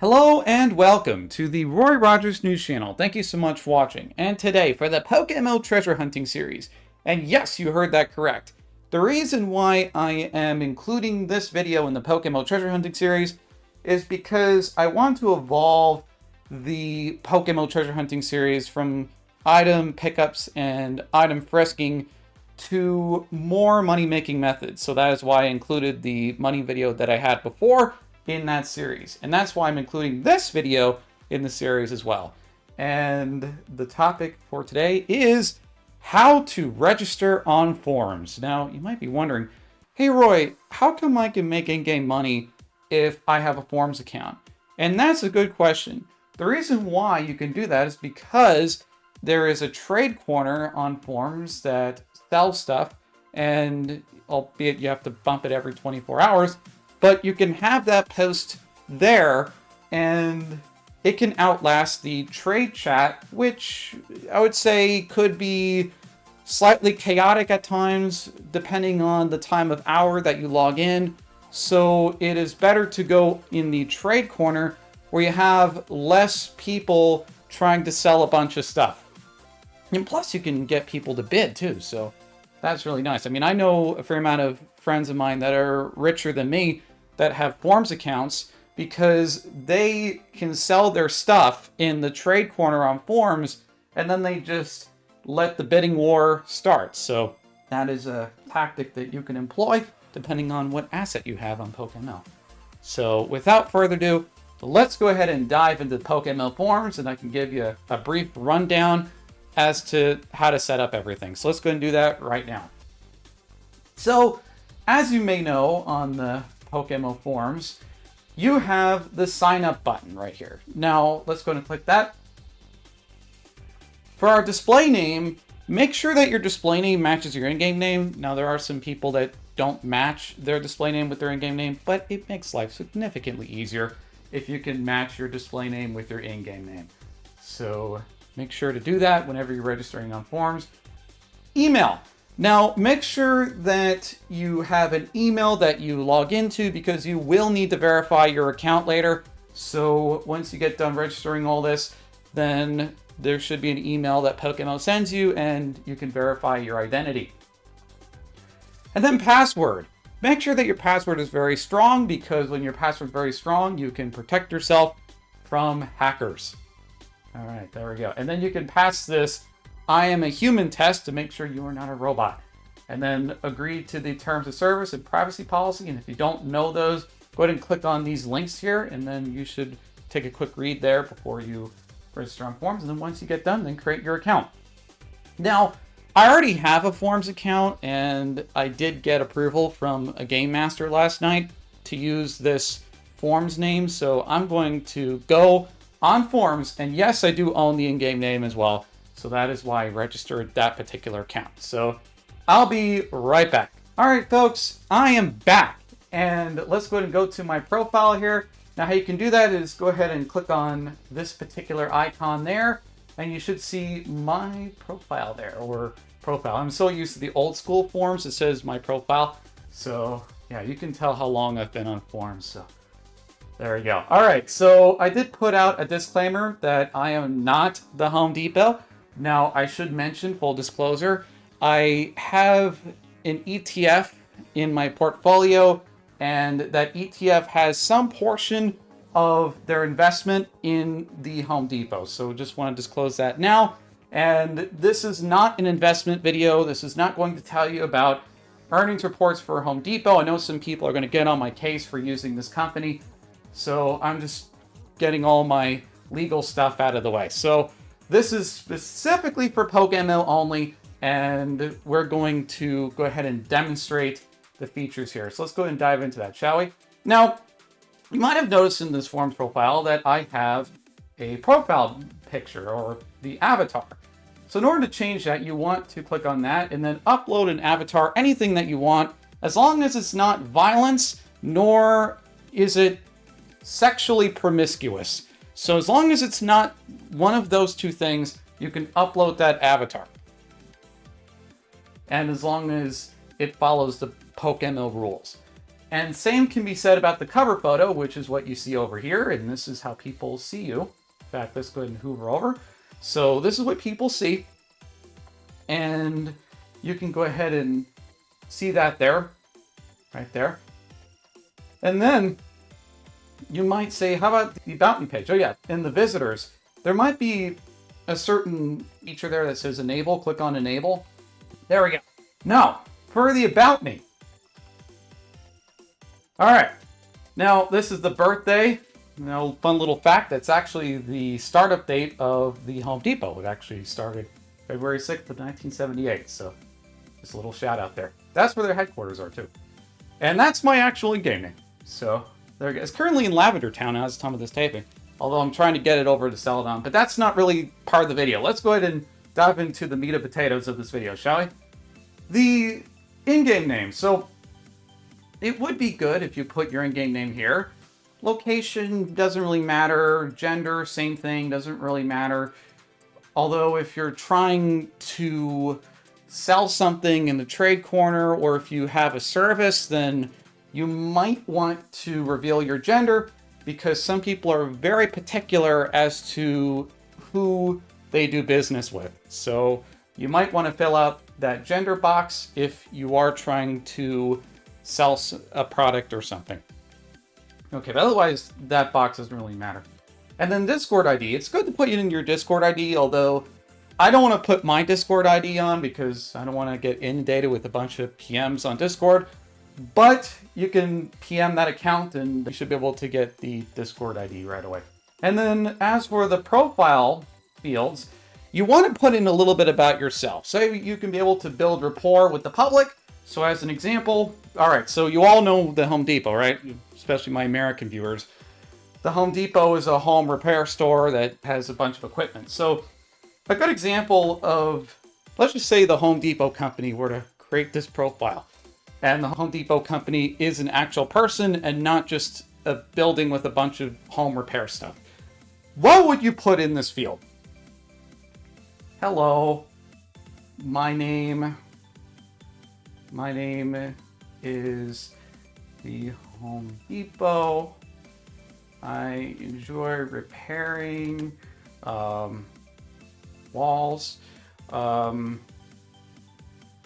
Hello and welcome to the Roy Rogers News Channel. Thank you so much for watching. And today for the PokeMMO Treasure Hunting series. And yes, you heard that correct. The reason why I am including this video in the PokeMMO Treasure Hunting series is because I want to evolve the PokeMMO Treasure Hunting series from item pickups and item frisking to more money-making methods. So that is why I included the money video that I had before in that series. And that's why I'm including this video in the series as well. And the topic for today is how to register on forums. Now, you might be wondering, hey Roy, how come I can make in-game money if I have a forums account? And that's a good question. The reason why you can do that is because there is a trade corner on forums that sells stuff, and albeit you have to bump it every 24 hours, but you can have that post there and it can outlast the trade chat, which I would say could be slightly chaotic at times, depending on the time of hour that you log in. So it is better to go in the trade corner where you have less people trying to sell a bunch of stuff. And plus you can get people to bid too, so that's really nice. I mean, I know a fair amount of friends of mine that are richer than me that have forums accounts because they can sell their stuff in the trade corner on forums and then they just let the bidding war start. So that is a tactic that you can employ depending on what asset you have on PokeMMO. So without further ado, let's go ahead and dive into the PokeMMO forums and I can give you a brief rundown as to how to set up everything. So let's go ahead and do that right now. So as you may know on the PokeMMO forums, you have the sign up button right here. Now let's go ahead and click that. For our display name, make sure that your display name matches your in-game name. Now there are some people that don't match their display name with their in-game name, but it makes life significantly easier if you can match your display name with your in-game name. So make sure to do that whenever you're registering on forums. Email. Now, make sure that you have an email that you log into because you will need to verify your account later. So once you get done registering all this, then there should be an email that PokeMMO sends you and you can verify your identity. And then password. Make sure that your password is very strong because when your password is very strong, you can protect yourself from hackers. All right, there we go. And then you can pass this I am a human test to make sure you are not a robot. And then agree to the terms of service and privacy policy. And if you don't know those, go ahead and click on these links here. And then you should take a quick read there before you register on forums. And then once you get done, then create your account. Now, I already have a forums account and I did get approval from a game master last night to use this forums name. So I'm going to go on forums. And yes, I do own the in-game name as well. So that is why I registered that particular account. So I'll be right back. All right, folks, I am back. And let's go ahead and go to my profile here. Now, how you can do that is go ahead and click on this particular icon there. And you should see my profile there, or profile. I'm so used to the old school forums, it says my profile. So yeah, you can tell how long I've been on forums. So there we go. All right, so I did put out a disclaimer that I am not the Home Depot. Now, I should mention, full disclosure, I have an ETF in my portfolio, and that ETF has some portion of their investment in the Home Depot. So just want to disclose that now. And this is not an investment video. This is not going to tell you about earnings reports for Home Depot. I know some people are going to get on my case for using this company. So I'm just getting all my legal stuff out of the way. So this is specifically for PokeMMO only, and we're going to go ahead and demonstrate the features here. So let's go ahead and dive into that, shall we? Now, you might have noticed in this forums profile that I have a profile picture, or the avatar. So in order to change that, you want to click on that and then upload an avatar, anything that you want, as long as it's not violence, nor is it sexually promiscuous. So as long as it's not one of those two things, you can upload that avatar. And as long as it follows the PokeMMO rules. And same can be said about the cover photo, which is what you see over here. And this is how people see you. In fact, let's go ahead and hover over. So this is what people see. And you can go ahead and see that there, right there. And then you might say, how about the About Me page? Oh yeah, in the visitors, there might be a certain feature there that says enable. Click on enable. There we go. Now, for the About Me. All right. Now, this is the birthday. Fun little fact, that's actually the startup date of the Home Depot. It actually started February 6th of 1978. So, just a little shout out there. That's where their headquarters are, too. And that's my actual in-game name. So, there it is. It's currently in Lavender Town as the time of this taping. Although I'm trying to get it over to Celadon. But that's not really part of the video. Let's go ahead and dive into the meat and potatoes of this video, shall we? The in-game name. So, it would be good if you put your in-game name here. Location doesn't really matter. Gender, same thing, doesn't really matter. Although if you're trying to sell something in the trade corner, or if you have a service, then you might want to reveal your gender, because some people are very particular as to who they do business with. So you might want to fill out that gender box if you are trying to sell a product or something. Okay, but otherwise that box doesn't really matter. And then Discord ID. It's good to put it in your Discord ID, although I don't want to put my Discord ID on because I don't want to get inundated with a bunch of PMs on Discord. But you can PM that account and you should be able to get the Discord ID right away. And then as for the profile fields, you want to put in a little bit about yourself. So you can be able to build rapport with the public. So as an example, all right, so you all know the Home Depot, right? Especially my American viewers. The Home Depot is a home repair store that has a bunch of equipment. So a good example of, let's just say the Home Depot company were to create this profile. And the Home Depot company is an actual person and not just a building with a bunch of home repair stuff. What would you put in this field? Hello, my name is the Home Depot. I enjoy repairing walls,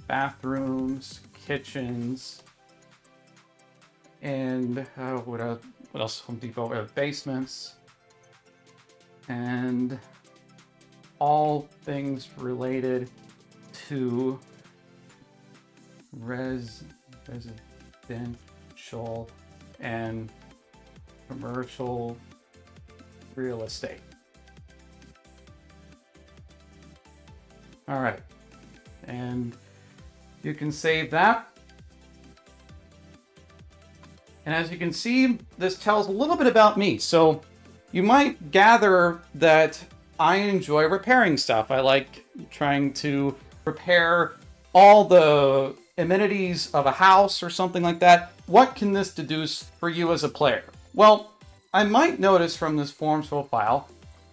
bathrooms, kitchens, and what else? Home Depot basements, and all things related to residential and commercial real estate. All right, and you can save that. And as you can see, this tells a little bit about me. So you might gather that I enjoy repairing stuff. I like trying to repair all the amenities of a house or something like that. What can this deduce for you as a player? Well, I might notice from this forms profile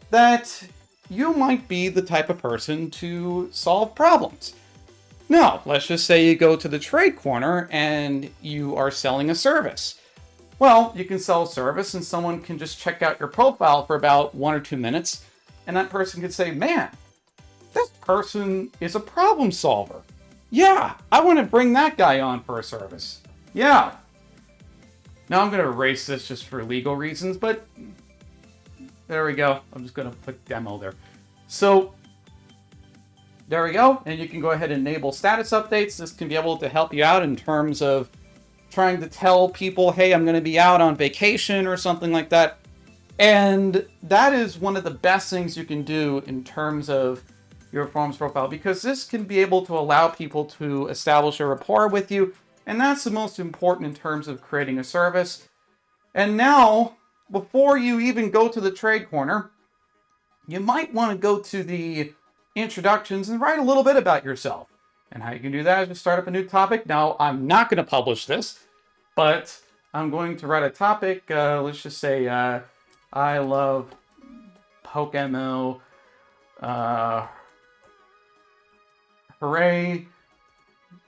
that you might be the type of person to solve problems. Now, let's just say you go to the trade corner and you are selling a service. Well, you can sell a service and someone can just check out your profile for about 1 or 2 minutes, and that person could say, man, this person is a problem solver. Yeah, I want to bring that guy on for a service. Yeah. Now I'm going to erase this just for legal reasons, but there we go. I'm just going to put demo there. So there we go. And you can go ahead and enable status updates. This can be able to help you out in terms of trying to tell people, hey, I'm going to be out on vacation or something like that. And that is one of the best things you can do in terms of your forms profile, because this can be able to allow people to establish a rapport with you. And that's the most important in terms of creating a service. And now, before you even go to the trade corner, you might want to go to the introductions and write a little bit about yourself. And how you can do that is just start up a new topic. Now, I'm not going to publish this, but I'm going to write a topic. Let's just say, I love PokeMMO. Hooray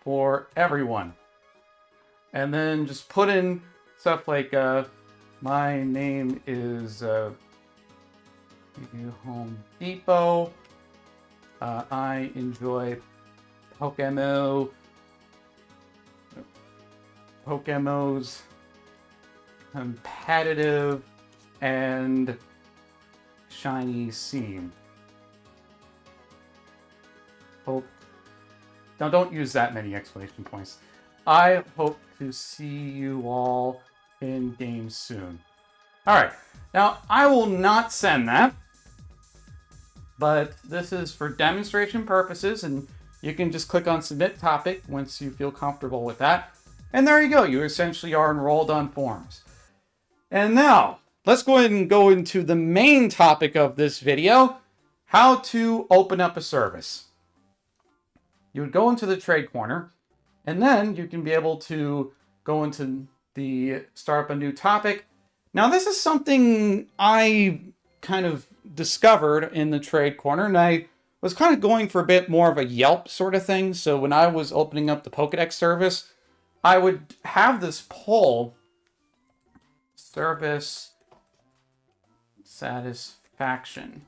for everyone. And then just put in stuff like, my name is Home Depot. I enjoy PokeMMO's competitive and shiny scene. Hope. Now, don't use that many exclamation points. I hope to see you all in game soon. All right. Now, I will not send that, but this is for demonstration purposes, and you can just click on Submit Topic once you feel comfortable with that. And there you go. You essentially are enrolled on forums. And now, let's go ahead and go into the main topic of this video, how to open up a service. You would go into the trade corner, and then you can be able to go into the start up a new topic. Now, this is something I kind of discovered in the trade corner, and I was kind of going for a bit more of a Yelp sort of thing. So when I was opening up the Pokedex service, I would have this poll, service satisfaction.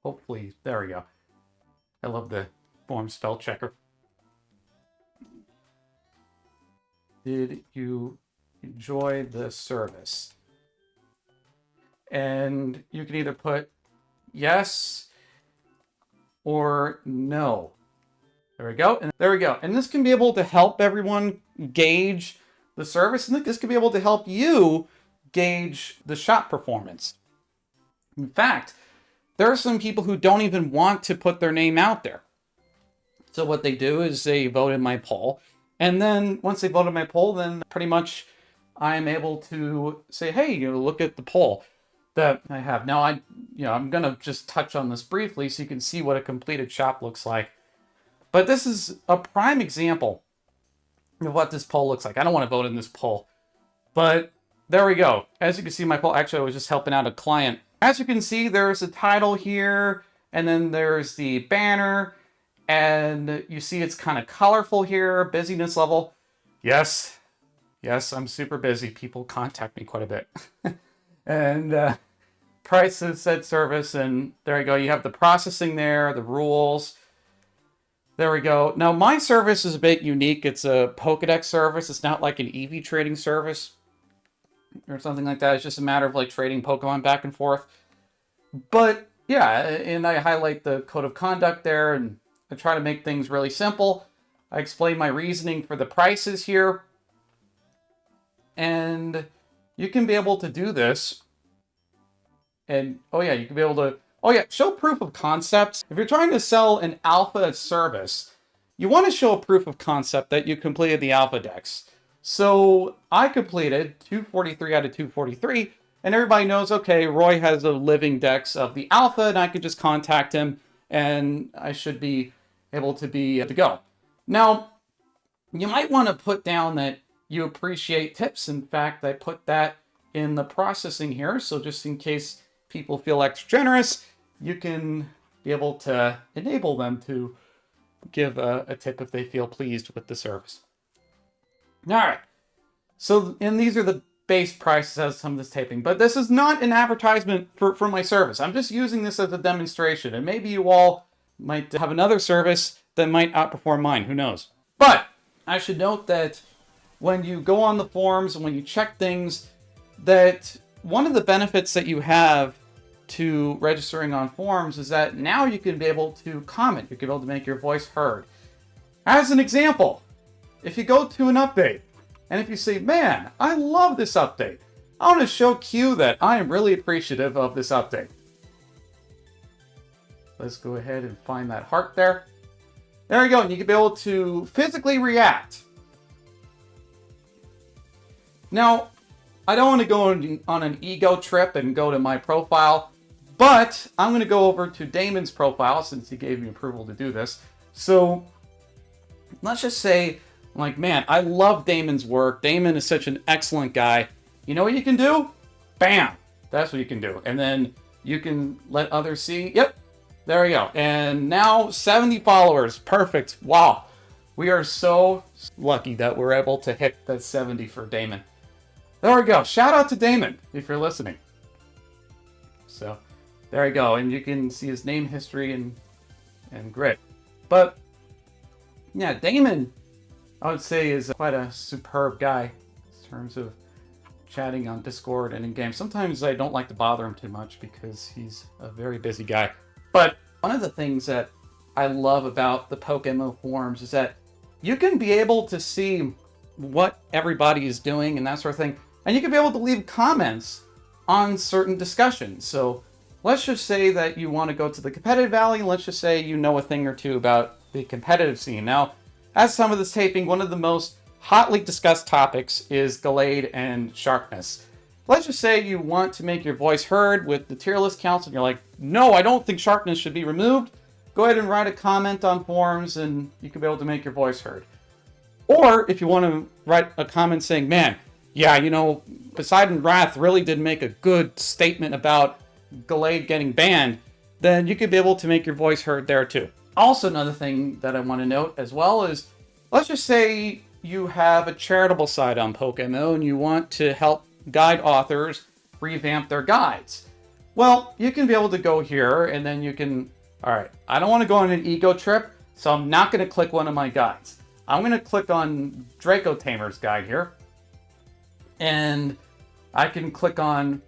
Hopefully, there we go. I love the form spell checker. Did you enjoy the service? And you can either put yes or no. There we go. And there we go. And this can be able to help everyone gauge the service. And this can be able to help you gauge the shop performance. In fact, there are some people who don't even want to put their name out there. So what they do is they vote in my poll. And then once they vote in my poll, then pretty much I'm able to say, hey, look at the poll that I have. Now, I'm going to just touch on this briefly so you can see what a completed shop looks like. But this is a prime example of what this poll looks like. I don't want to vote in this poll, but there we go. As you can see, my poll, actually, I was just helping out a client. As you can see, there's a title here, and then there's the banner, and you see it's kind of colorful here, busyness level. Yes, I'm super busy. People contact me quite a bit. And price of said service, and there you go. You have the processing there, the rules. There we go. Now, my service is a bit unique. It's a Pokedex service. It's not like an EV trading service or something like that. It's just a matter of like trading Pokemon back and forth. But yeah, and I highlight the code of conduct there, and I try to make things really simple. I explain my reasoning for the prices here. And you can be able to do this. And, you can be able to, show proof of concepts. If you're trying to sell an alpha service, you want to show a proof of concept that you completed the alpha dex. So I completed 243 out of 243, and everybody knows, okay, Roy has a living dex of the alpha, and I could just contact him, and I should be able to be to go. Now, you might want to put down that you appreciate tips. In fact, I put that in the processing here, so just in case people feel extra generous, you can be able to enable them to give a tip if they feel pleased with the service. All right. So, and these are the base prices as some of this taping, but this is not an advertisement for my service. I'm just using this as a demonstration, and maybe you all might have another service that might outperform mine. Who knows? But I should note that when you go on the forums and when you check things, that one of the benefits that you have to registering on forums is that now you can be able to comment. You can be able to make your voice heard. As an example, if you go to an update, and if you say, man, I love this update, I want to show Q that I am really appreciative of this update. Let's go ahead and find that heart there. There you go, and you can be able to physically react. Now, I don't want to go on an ego trip and go to my profile, but I'm going to go over to Damon's profile since he gave me approval to do this. So let's just say, like, man, I love Damon's work. Damon is such an excellent guy. You know what you can do? Bam! That's what you can do. And then you can let others see. Yep, there we go. And now 70 followers. Perfect. Wow. We are so lucky that we're able to hit that 70 for Damon. There we go. Shout out to Damon if you're listening. So there you go. And you can see his name history and grid. But yeah, Damon, I would say, is quite a superb guy in terms of chatting on Discord and in games. Sometimes I don't like to bother him too much because he's a very busy guy. But one of the things that I love about the PokeMMO forums is that you can be able to see what everybody is doing and that sort of thing. And you can be able to leave comments on certain discussions. So let's just say that you want to go to the competitive valley. Let's just say you know a thing or two about the competitive scene. Now, as some of this taping, one of the most hotly discussed topics is Gallade and Sharpness. Let's just say you want to make your voice heard with the tier list counts and you're like, no, I don't think Sharpness should be removed. Go ahead and write a comment on forums and you can be able to make your voice heard. Or if you want to write a comment saying, man, yeah, you know, Poseidon Wrath really did make a good statement about Gallade getting banned, then you could be able to make your voice heard there too. Also, another thing that I want to note as well is, let's just say you have a charitable side on PokeMMO and you want to help guide authors revamp their guides. Well, you can be able to go here and then you can, all right, I don't want to go on an ego trip, so I'm not going to click one of my guides. I'm going to click on Draco Tamer's guide here. And I can click on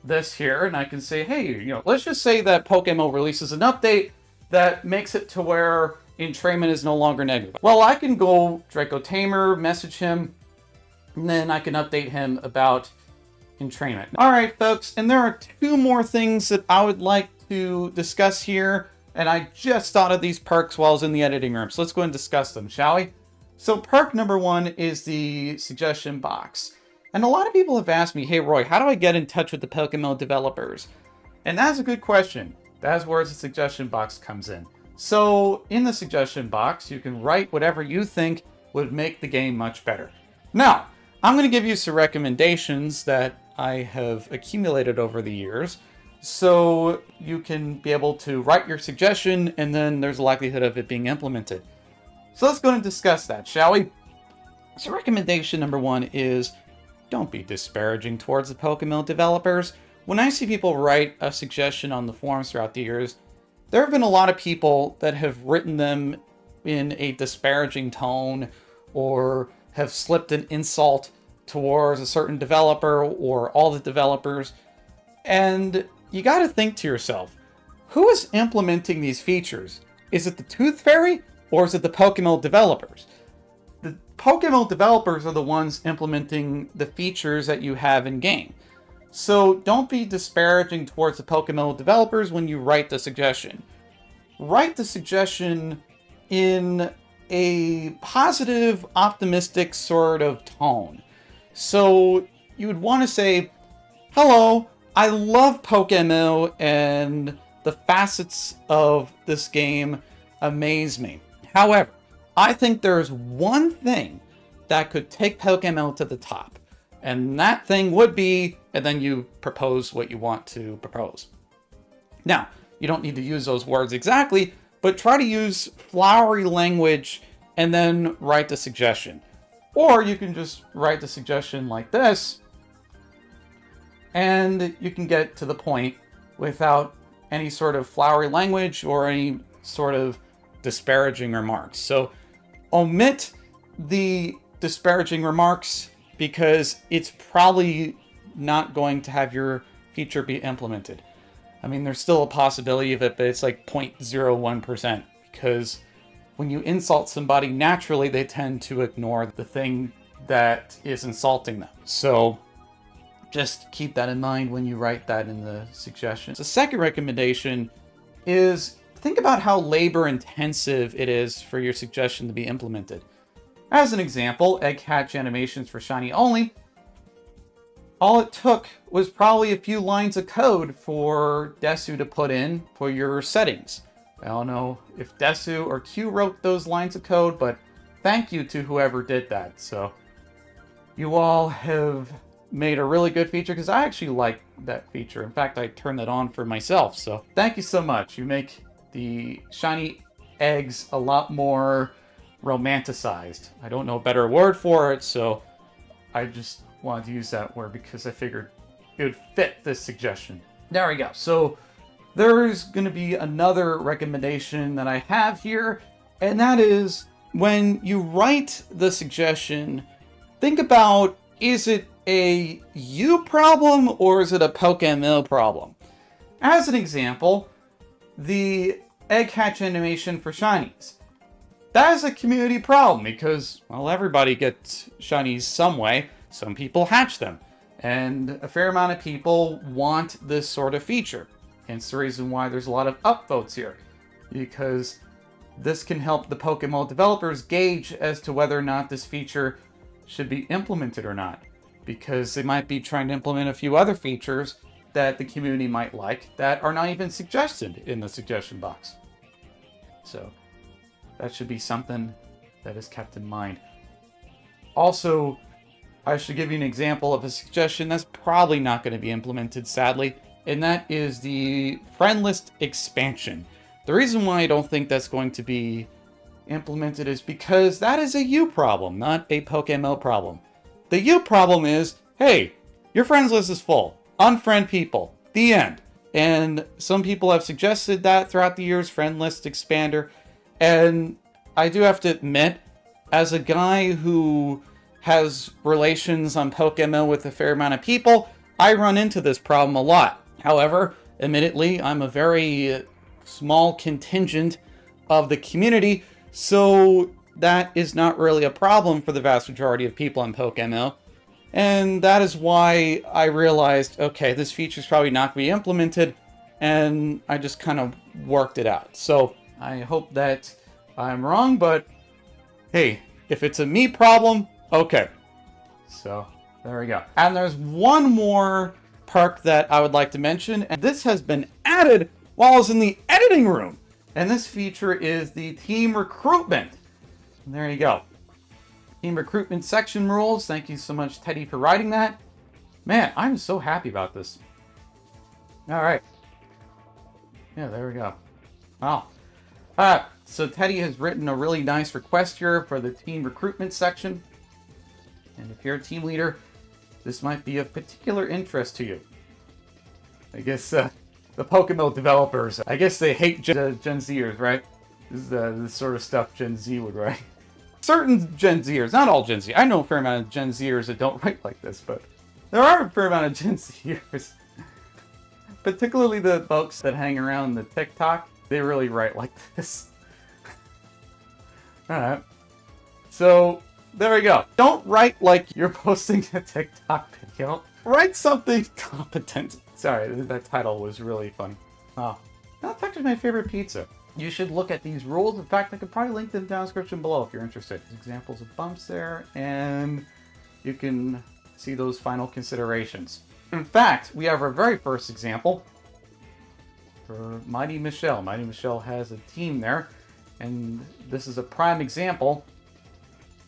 this here and I can say, hey, you know, let's just say that PokeMMO releases an update that makes it to where entrainment is no longer negative. Well, I can go Draco Tamer, message him, and then I can update him about entrainment. All right, folks, and there are two more things that I would like to discuss here, and I just thought of these perks while I was in the editing room, so let's go and discuss them, shall we? So perk number one is the suggestion box. And a lot of people have asked me, hey Roy, how do I get in touch with the PokeMMO developers? And that's a good question. That's where the suggestion box comes in. So in the suggestion box, you can write whatever you think would make the game much better. Now, I'm going to give you some recommendations that I have accumulated over the years, so you can be able to write your suggestion and then there's a likelihood of it being implemented. So let's go and discuss that, shall we? So recommendation number one is, don't be disparaging towards the PokeMMO developers. When I see people write a suggestion on the forums throughout the years, there have been a lot of people that have written them in a disparaging tone or have slipped an insult towards a certain developer or all the developers. And you got to think to yourself, who is implementing these features? Is it the Tooth Fairy or is it the PokeMMO developers? The PokeMMO developers are the ones implementing the features that you have in game. So don't be disparaging towards the PokeMMO developers when you write the suggestion. Write the suggestion in a positive, optimistic sort of tone. So you would want to say, hello, I love PokeMMO and the facets of this game amaze me. However, I think there's one thing that could take PokeMMO to the top. And that thing would be, and then you propose what you want to propose. Now, you don't need to use those words exactly, but try to use flowery language and then write the suggestion. Or you can just write the suggestion like this, and you can get to the point without any sort of flowery language or any sort of disparaging remarks. So omit the disparaging remarks because it's probably not going to have your feature be implemented. I mean, there's still a possibility of it, but it's like 0.01% because when you insult somebody, naturally they tend to ignore the thing that is insulting them. So just keep that in mind when you write that in the suggestions. The second recommendation is think about how labor intensive it is for your suggestion to be implemented. As an example, egg hatch animations for shiny only, all it took was probably a few lines of code for Desu to put in for your settings. I don't know if Desu or Q wrote those lines of code, but thank you to whoever did that. So you all have made a really good feature because I actually like that feature. In fact, I turned that on for myself. So thank you so much. You make the shiny eggs a lot more romanticized. I don't know a better word for it, so I just wanted to use that word because I figured it would fit this suggestion. There we go. So there's going to be another recommendation that I have here, and that is when you write the suggestion, think about, is it a you problem or is it a PokeMMO problem? As an example, the egg hatch animation for shinies. That is a community problem because, well, everybody gets shinies some way. Some people hatch them. And a fair amount of people want this sort of feature. Hence the reason why there's a lot of upvotes here. Because this can help the PokeMMO developers gauge as to whether or not this feature should be implemented or not. Because they might be trying to implement a few other features that the community might like that are not even suggested in the suggestion box. So that should be something that is kept in mind. Also, I should give you an example of a suggestion that's probably not going to be implemented, sadly, and that is the friend list expansion. The reason why I don't think that's going to be implemented is because that is a you problem, not a PokeMMO problem. The you problem is, hey, your friends list is full. Unfriend people. The end. And some people have suggested that throughout the years, friend list expander. And I do have to admit, as a guy who has relations on PokeMMO with a fair amount of people, I run into this problem a lot. However, admittedly, I'm a very small contingent of the community, so that is not really a problem for the vast majority of people on PokeMMO. And that is why I realized, okay, this feature is probably not going to be implemented, and I just kind of worked it out. So I hope that I'm wrong, but hey, if it's a me problem, okay. So there we go. And there's one more perk that I would like to mention, and this has been added while I was in the editing room. And this feature is the team recruitment. And there you go. Team recruitment section rules. Thank you so much, Teddy, for writing that. Man, I'm so happy about this. All right. Yeah, there we go. Wow. So Teddy has written a really nice request here for the team recruitment section. And if you're a team leader, this might be of particular interest to you. I guess the PokeMMO developers, I guess they hate Gen Zers, right? This is the sort of stuff Gen Z would write. Certain Gen Zers, not all Gen Z. I know a fair amount of Gen Zers that don't write like this, but there are a fair amount of Gen Zers. Particularly the folks that hang around the TikTok, they really write like this. Alright. So, there we go. Don't write like you're posting a TikTok video. Write something competent. Sorry, that title was really funny. Oh, that's actually my favorite pizza. You should look at these rules. In fact, I could probably link them down in the description below if you're interested. There's examples of bumps there, and you can see those final considerations. In fact, we have our very first example for Mighty Michelle. Mighty Michelle has a team there, and this is a prime example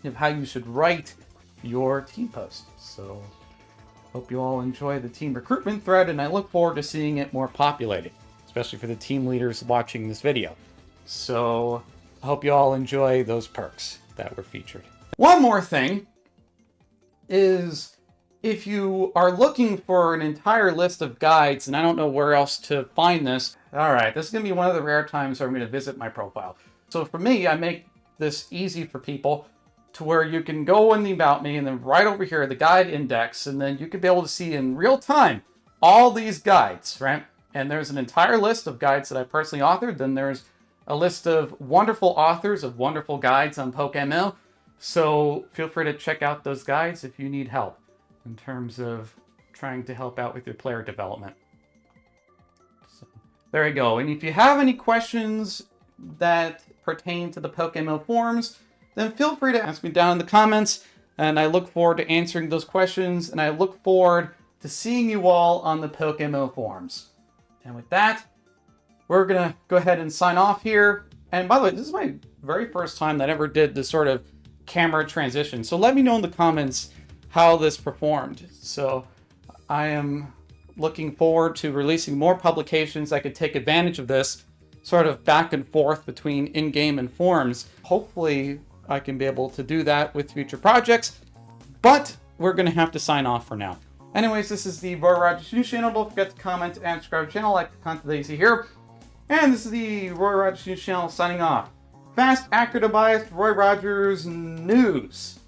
of how you should write your team post. So, hope you all enjoy the team recruitment thread, and I look forward to seeing it more populated, especially for the team leaders watching this video. So, I hope you all enjoy those perks that were featured. One more thing is, if you are looking for an entire list of guides, and I don't know where else to find this, alright, this is going to be one of the rare times where I'm going to visit my profile. So for me, I make this easy for people to where you can go in the About Me, and then right over here, the guide index, and then you can be able to see in real time all these guides, right? And there's an entire list of guides that I personally authored. Then there's a list of wonderful authors of wonderful guides on PokeMMO. So feel free to check out those guides if you need help in terms of trying to help out with your player development. So, there you go. And if you have any questions that pertain to the PokeMMO forums, then feel free to ask me down in the comments, and I look forward to answering those questions, and I look forward to seeing you all on the PokeMMO forums. And with that, we're going to go ahead and sign off here. And by the way, this is my very first time that I ever did this sort of camera transition. So let me know in the comments how this performed. So I am looking forward to releasing more publications that could take advantage of this sort of back and forth between in-game and forums. Hopefully, I can be able to do that with future projects, but we're going to have to sign off for now. Anyways, this is the Roy Rogers News Channel. Don't forget to comment and subscribe to the channel, like the content that you see here. And this is the Roy Rogers News Channel signing off. Fast, accurate, unbiased Roy Rogers News.